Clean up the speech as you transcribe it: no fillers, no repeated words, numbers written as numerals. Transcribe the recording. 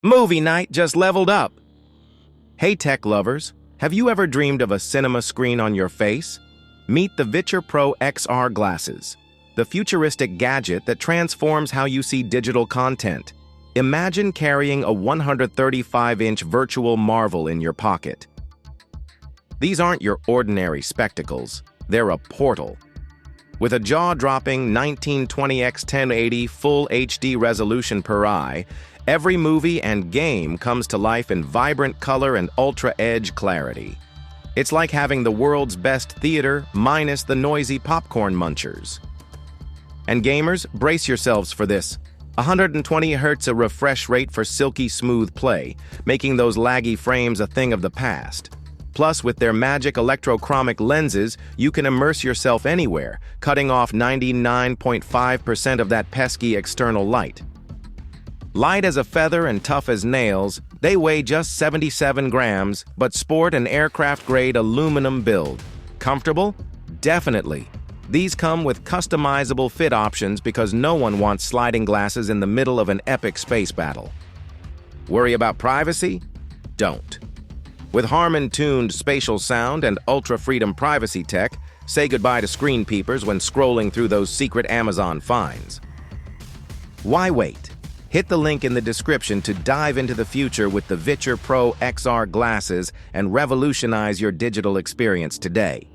Movie night just leveled up. Hey tech lovers, have you ever dreamed of a cinema screen on your face? Meet the VITURE Pro XR Glasses, the futuristic gadget that transforms how you see digital content. Imagine carrying a 135-inch virtual marvel in your pocket. These aren't your ordinary spectacles, they're a portal. With a jaw-dropping 1920x1080 Full HD resolution per eye, every movie and game comes to life in vibrant color and ultra-edge clarity. It's like having the world's best theater minus the noisy popcorn munchers. And gamers, brace yourselves for this. 120 Hz a refresh rate for silky smooth play, making those laggy frames a thing of the past. Plus, with their magic electrochromic lenses, you can immerse yourself anywhere, cutting off 99.5% of that pesky external light. Light as a feather and tough as nails, they weigh just 77 grams, but sport an aircraft-grade aluminum build. Comfortable? Definitely. These come with customizable fit options because no one wants sliding glasses in the middle of an epic space battle. Worry about privacy? Don't. With Harman-tuned spatial sound and ultra-freedom privacy tech, say goodbye to screen peepers when scrolling through those secret Amazon finds. Why wait? Hit the link in the description to dive into the future with the VITURE Pro XR Glasses and revolutionize your digital experience today.